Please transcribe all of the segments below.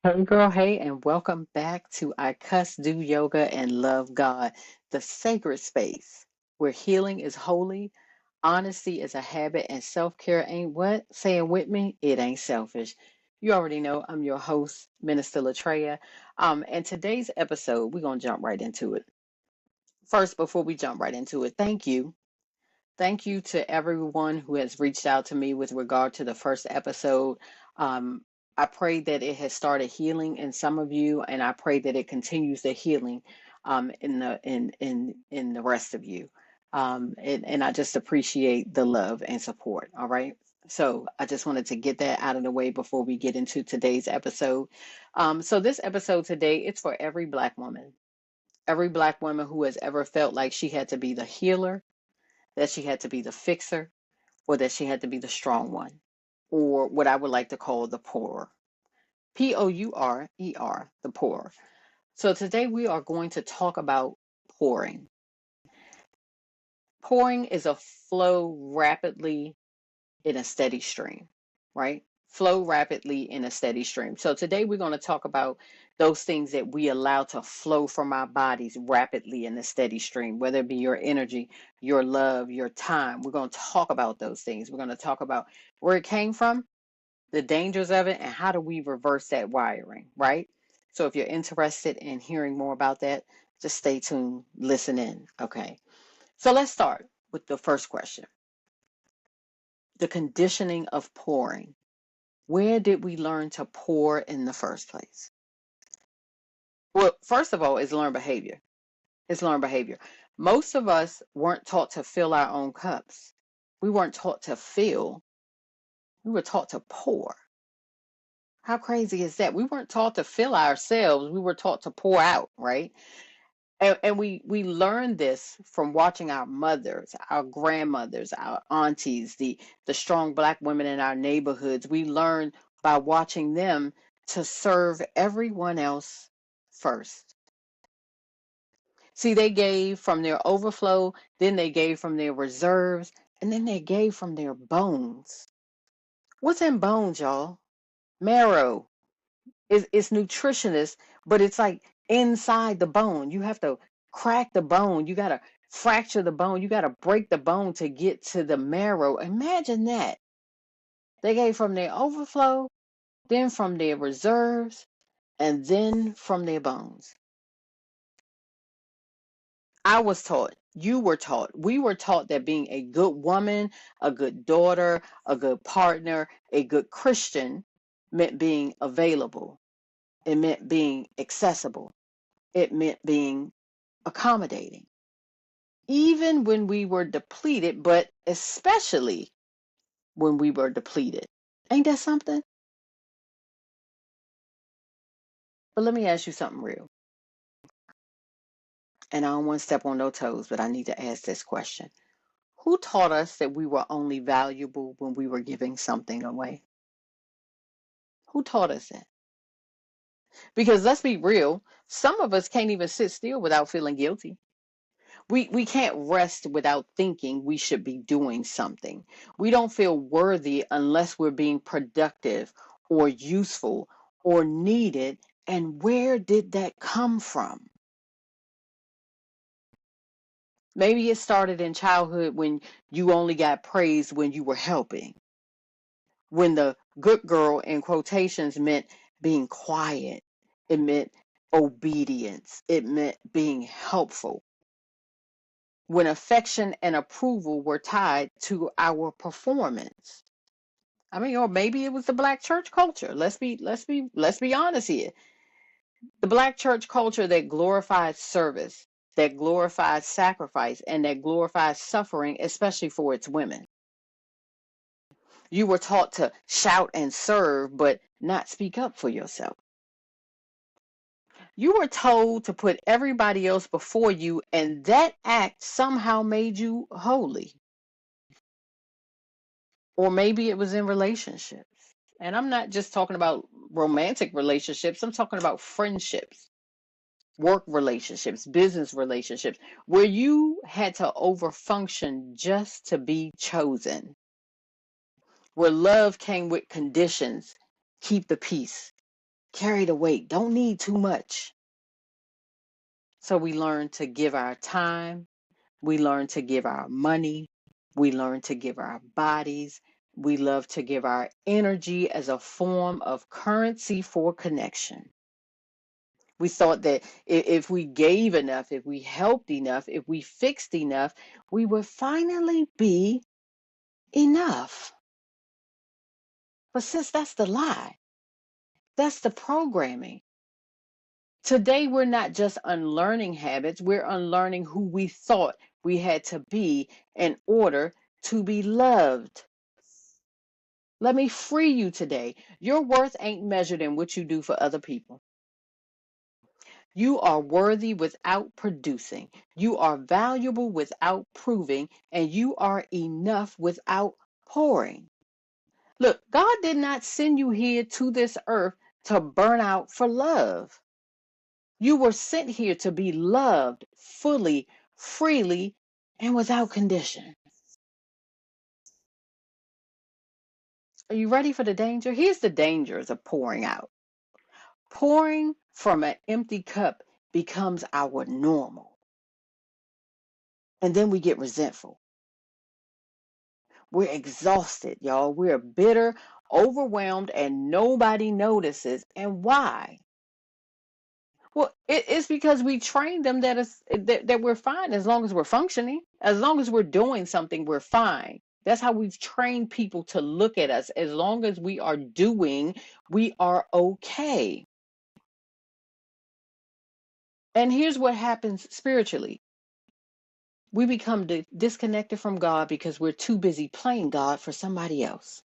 Hey girl, hey, and welcome back to I Cuss, Do Yoga, and Love God, the sacred space where healing is holy, honesty is a habit, and self-care ain't what? Say it with me, it ain't selfish. You already know I'm your host, Minister Latreya. And today's episode, we're gonna jump right into it. First, before we jump right into it, thank you. Thank you to everyone who has reached out to me with regard to the first episode. Um, I pray that it has started healing in some of you, and I pray that it continues the healing in the rest of you. And I just appreciate the love and support. All right. So I just wanted to get that out of the way before we get into today's episode. So this episode today, it's for every black woman who has ever felt like she had to be the healer, that she had to be the fixer, or that she had to be the strong one, or what I would like to call the poorer. Pourer, the poorer. So today we are going to talk about pouring. Pouring is a flow rapidly in a steady stream, right? Flow rapidly in a steady stream. So today we're going to talk about those things that we allow to flow from our bodies rapidly in a steady stream, whether it be your energy, your love, your time. We're going to talk about those things. We're going to talk about where it came from, the dangers of it, and how do we reverse that wiring, right? So if you're interested in hearing more about that, just stay tuned, listen in, okay? So let's start with the first question, the conditioning of pouring. Where did we learn to pour in the first place? Well, first of all, it's learned behavior. It's learned behavior. Most of us weren't taught to fill our own cups. We weren't taught to fill. We were taught to pour. How crazy is that? We weren't taught to fill ourselves. We were taught to pour out, right? And we learned this from watching our mothers, our grandmothers, our aunties, the strong black women in our neighborhoods. We learned by watching them to serve everyone else first. See, they gave from their overflow, then they gave from their reserves, and then they gave from their bones. What's in bones, y'all? Marrow. It's nutritionist, but it's like inside the bone. You have to crack the bone. You got to fracture the bone. You got to break the bone to get to the marrow. Imagine that. They gave from their overflow, then from their reserves, and then from their bones. I was taught, you were taught, we were taught that being a good woman, a good daughter, a good partner, a good Christian meant being available. It meant being accessible. It meant being accommodating, even when we were depleted, but especially when we were depleted. Ain't that something? But let me ask you something real. And I don't want to step on no toes, but I need to ask this question. Who taught us that we were only valuable when we were giving something away? Who taught us that? Because let's be real, some of us can't even sit still without feeling guilty. We can't rest without thinking we should be doing something. We don't feel worthy unless we're being productive or useful or needed. And where did that come from? Maybe it started in childhood when you only got praised when you were helping, when the good girl in quotations meant being quiet, it meant obedience, it meant being helpful, when affection and approval were tied to our performance. I mean, or maybe it was the black church culture. Let's be honest here. The black church culture that glorifies service, that glorifies sacrifice, and that glorifies suffering, especially for its women. You were taught to shout and serve, but not speak up for yourself. You were told to put everybody else before you, and that act somehow made you holy. Or maybe it was in relationships. And I'm not just talking about romantic relationships, I'm talking about friendships, work relationships, business relationships, where you had to overfunction just to be chosen, where love came with conditions: keep the peace, carry the weight, don't need too much. So we learn to give our time, we learn to give our money, we learn to give our bodies, we love to give our energy as a form of currency for connection. We thought that if we gave enough, if we helped enough, if we fixed enough, we would finally be enough. But sis, that's the lie. That's the programming. Today, we're not just unlearning habits, we're unlearning who we thought we had to be in order to be loved. Let me free you today. Your worth ain't measured in what you do for other people. You are worthy without producing. You are valuable without proving. And you are enough without pouring. Look, God did not send you here to this earth to burn out for love. You were sent here to be loved fully, freely, and without condition. Are you ready for the danger? Here's the dangers of pouring out. Pouring from an empty cup becomes our normal. And then we get resentful. We're exhausted, y'all. We're bitter, overwhelmed, and nobody notices. And why? Well, it's because we trained them that we're fine as long as we're functioning. As long as we're doing something, we're fine. That's how we've trained people to look at us. As long as we are doing, we are okay. And here's what happens spiritually. We become disconnected from God because we're too busy playing God for somebody else.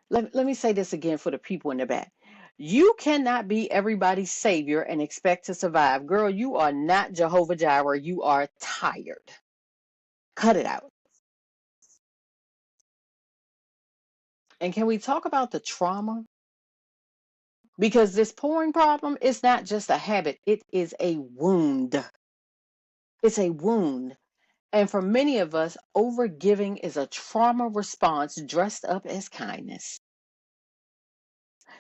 Let me say this again for the people in the back. You cannot be everybody's savior and expect to survive. Girl, you are not Jehovah Jireh. You are tired. Cut it out. And can we talk about the trauma? Because this pouring problem is not just a habit, it is a wound. It's a wound. And for many of us, overgiving is a trauma response dressed up as kindness.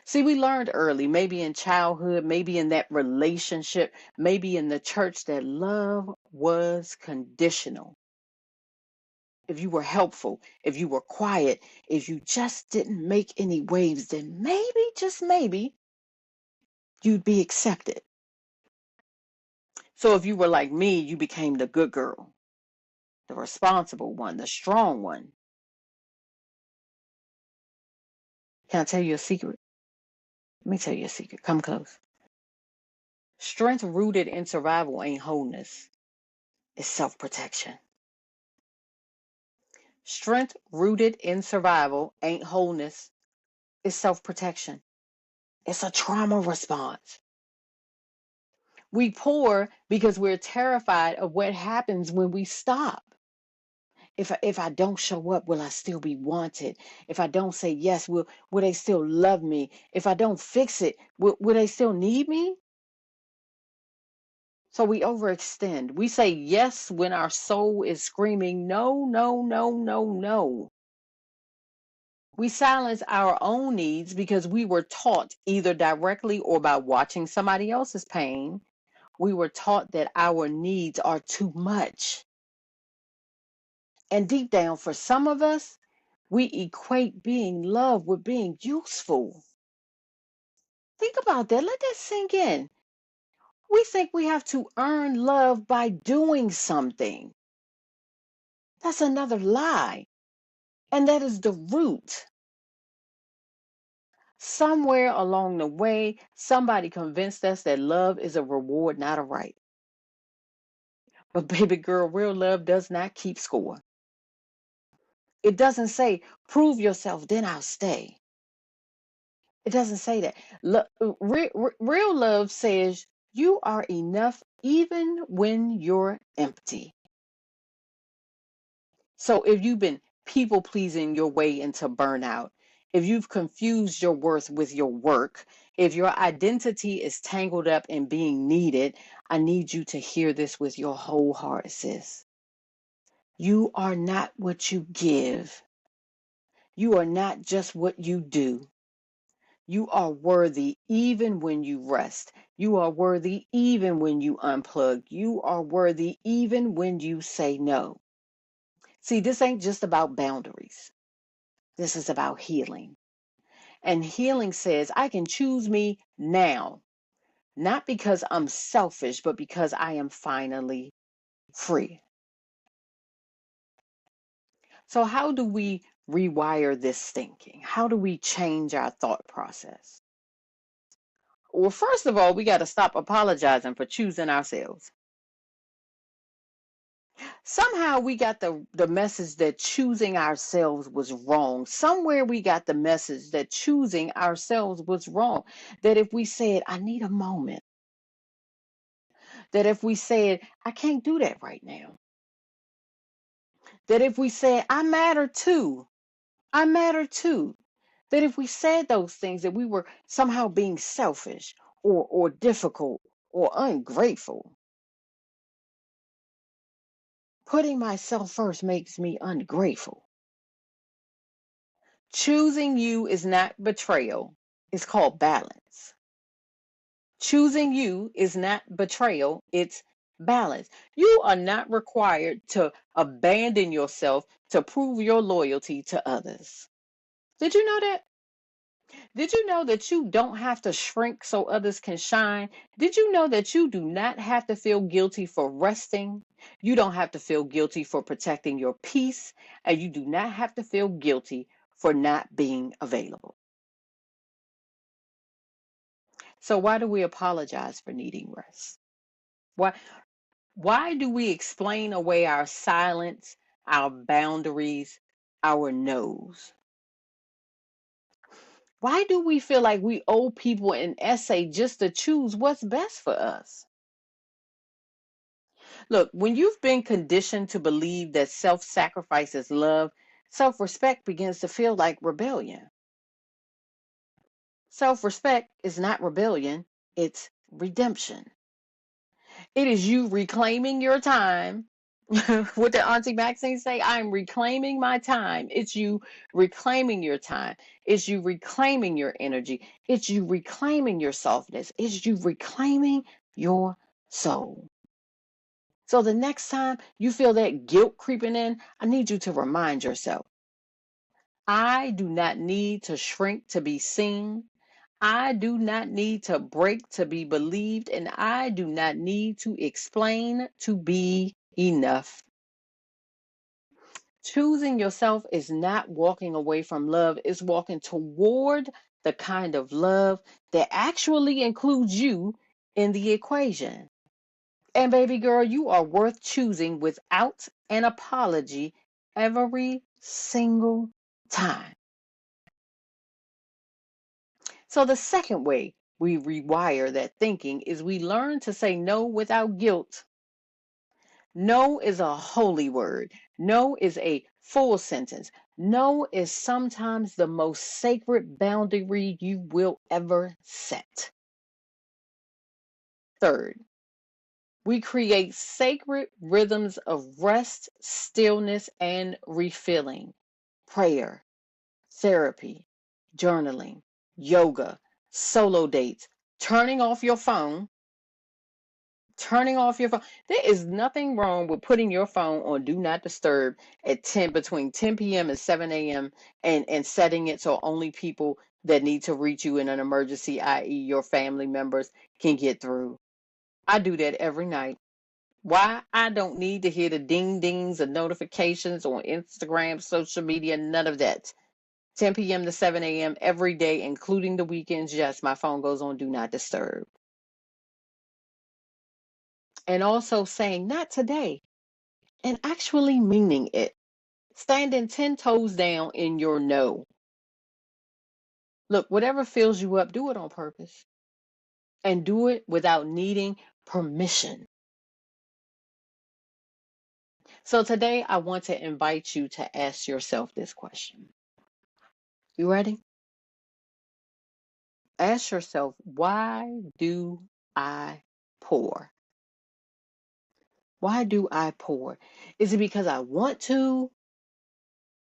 See, we learned early, maybe in childhood, maybe in that relationship, maybe in the church, that love was conditional. If you were helpful, if you were quiet, if you just didn't make any waves, then maybe, just maybe, you'd be accepted. So if you were like me, you became the good girl, the responsible one, the strong one. Can I tell you a secret? Let me tell you a secret. Come close. Strength rooted in survival ain't wholeness, it's self protection. Strength rooted in survival ain't wholeness, it's self protection. It's a trauma response. We pour because we're terrified of what happens when we stop. If I don't show up, will I still be wanted? If I don't say yes, will they still love me? If I don't fix it, will they still need me? So we overextend. We say yes when our soul is screaming, no, no, no, no, no. We silence our own needs because we were taught, either directly or by watching somebody else's pain, we were taught that our needs are too much. And deep down, for some of us, we equate being loved with being useful. Think about that. Let that sink in. We think we have to earn love by doing something. That's another lie. And that is the root. Somewhere along the way, somebody convinced us that love is a reward, not a right. But baby girl, real love does not keep score. It doesn't say, prove yourself, then I'll stay. It doesn't say that. Real love says you are enough even when you're empty. So if you've been people pleasing your way into burnout, if you've confused your worth with your work, if your identity is tangled up in being needed, I need you to hear this with your whole heart, sis. You are not what you give. You are not just what you do. You are worthy even when you rest. You are worthy even when you unplug. You are worthy even when you say no. See, this ain't just about boundaries. This is about healing. And healing says, I can choose me now, not because I'm selfish, but because I am finally free. So, how do we rewire this thinking? How do we change our thought process? Well, first of all, we got to stop apologizing for choosing ourselves. Somehow we got the message that choosing ourselves was wrong. Somewhere we got the message that choosing ourselves was wrong. That if we said, I need a moment, that if we said, I can't do that right now, that if we said, I matter too, I matter too, that if we said those things, that we were somehow being selfish or difficult or ungrateful. Putting myself first makes me ungrateful. Choosing you is not betrayal. It's called balance. Choosing you is not betrayal. It's balance. You are not required to abandon yourself to prove your loyalty to others. Did you know that? Did you know that you don't have to shrink so others can shine? Did you know that you do not have to feel guilty for resting? You don't have to feel guilty for protecting your peace, and you do not have to feel guilty for not being available. So why do we apologize for needing rest? Why why do we explain away our silence, our boundaries, our no's? Why do we feel like we owe people an essay just to choose what's best for us? Look, when you've been conditioned to believe that self-sacrifice is love, self-respect begins to feel like rebellion. Self-respect is not rebellion, it's redemption. It is you reclaiming your time. What did Auntie Maxine say? I'm reclaiming my time. It's you reclaiming your time. It's you reclaiming your energy. It's you reclaiming your softness. It's you reclaiming your soul. So the next time you feel that guilt creeping in, I need you to remind yourself, I do not need to shrink to be seen. I do not need to break to be believed, and I do not need to explain to be enough. Choosing yourself is not walking away from love, it's walking toward the kind of love that actually includes you in the equation. And baby girl, you are worth choosing without an apology every single time. So, the second way we rewire that thinking is we learn to say no without guilt. No is a holy word. No is a full sentence. No is sometimes the most sacred boundary you will ever set. Third, we create sacred rhythms of rest, stillness, and refilling. Prayer, therapy, journaling, yoga, solo dates, turning off your phone, turning off your phone. There is nothing wrong with putting your phone on do not disturb at 10 between 10 p.m. and 7 a.m. and setting it so only people that need to reach you in an emergency, i.e. your family members, can get through. I do that every night. Why? I don't need to hear the ding dings and notifications on Instagram, social media, none of that. 10 p.m. to 7 a.m. every day, including the weekends. Yes, my phone goes on do not disturb. And also saying, not today, and actually meaning it. Standing 10 toes down in your no. Look, whatever fills you up, do it on purpose. And do it without needing permission. So today, I want to invite you to ask yourself this question. You ready? Ask yourself, why do I pour? Why do I pour? Is it because I want to?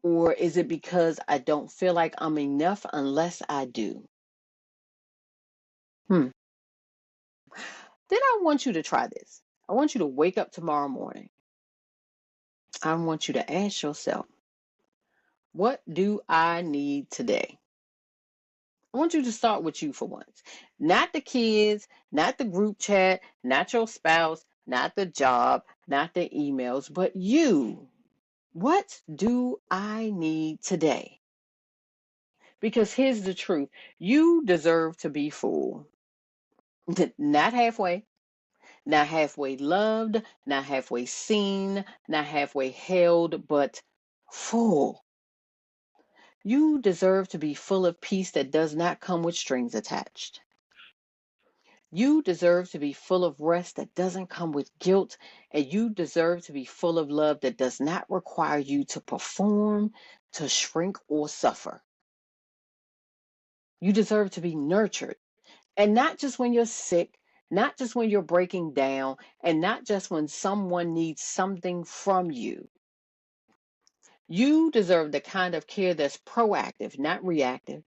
Or is it because I don't feel like I'm enough unless I do? Then I want you to try this. I want you to wake up tomorrow morning. I want you to ask yourself, what do I need today? I want you to start with you for once. Not the kids, not the group chat, not your spouse, not the job, not the emails, but you. What do I need today? Because here's the truth, you deserve to be full. Not halfway, not halfway loved, not halfway seen, not halfway held, but full. You deserve to be full of peace that does not come with strings attached. You deserve to be full of rest that doesn't come with guilt, and you deserve to be full of love that does not require you to perform, to shrink, or suffer. You deserve to be nurtured, and not just when you're sick, not just when you're breaking down, and not just when someone needs something from you. You deserve the kind of care that's proactive, not reactive.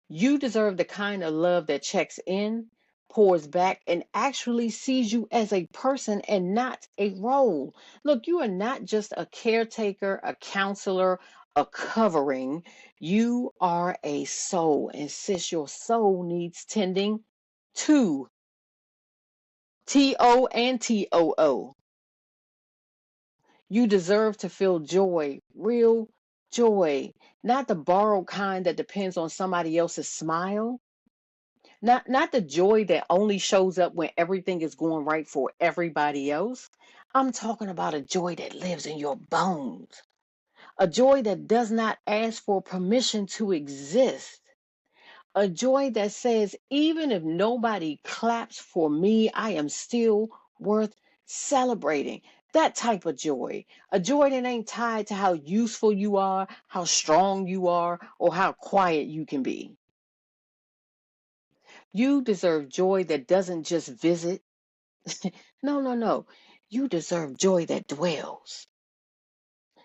You deserve the kind of love that checks in, pours back, and actually sees you as a person and not a role. Look, you are not just a caretaker, a counselor, a covering. You are a soul. And sis, your soul needs tending too. T-O and T-O-O. You deserve to feel joy, real joy, not the borrowed kind that depends on somebody else's smile. Not the joy that only shows up when everything is going right for everybody else. I'm talking about a joy that lives in your bones. A joy that does not ask for permission to exist. A joy that says, even if nobody claps for me, I am still worth celebrating. That type of joy. A joy that ain't tied to how useful you are, how strong you are, or how quiet you can be. You deserve joy that doesn't just visit. No, no, no. You deserve joy that dwells.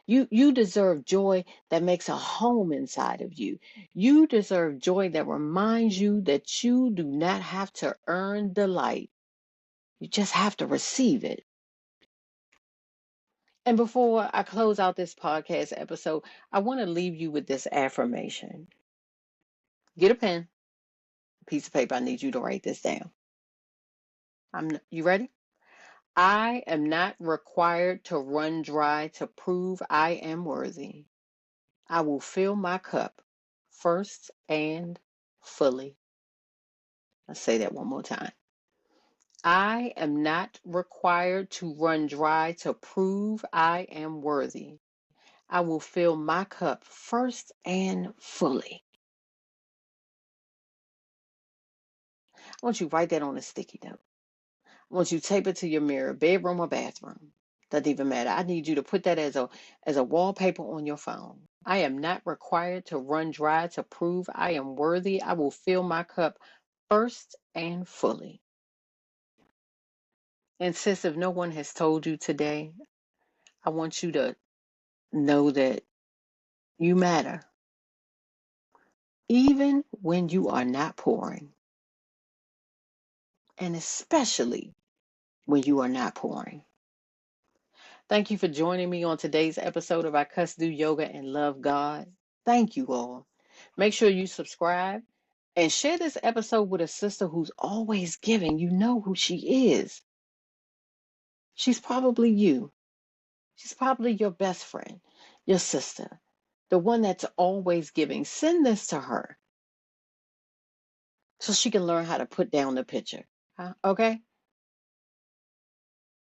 You deserve joy that makes a home inside of you. You deserve joy that reminds you that you do not have to earn delight. You just have to receive it. And before I close out this podcast episode, I want to leave you with this affirmation. Get a pen, a piece of paper. I need you to write this down. You ready? I am not required to run dry to prove I am worthy. I will fill my cup first and fully. Let's say that one more time. I am not required to run dry to prove I am worthy. I will fill my cup first and fully. I want you to write that on a sticky note. I want you to tape it to your mirror, bedroom or bathroom. Doesn't even matter. I need you to put that as a wallpaper on your phone. I am not required to run dry to prove I am worthy. I will fill my cup first and fully. And sis, if no one has told you today, I want you to know that you matter. Even when you are not pouring, and especially when you are not pouring. Thank you for joining me on today's episode of I Cuss, Do Yoga, and Love God. Thank you all. Make sure you subscribe and share this episode with a sister who's always giving. You know who she is. She's probably you. She's probably your best friend, your sister, the one that's always giving. Send this to her so she can learn how to put down the picture. Okay?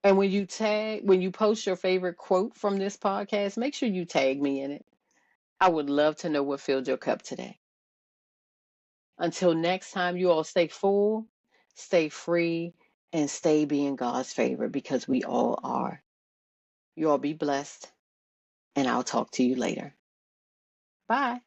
And when you post your favorite quote from this podcast, make sure you tag me in it. I would love to know what filled your cup today. Until next time, you all stay full, stay free, and stay being God's favorite because we all are. You all be blessed, and I'll talk to you later. Bye.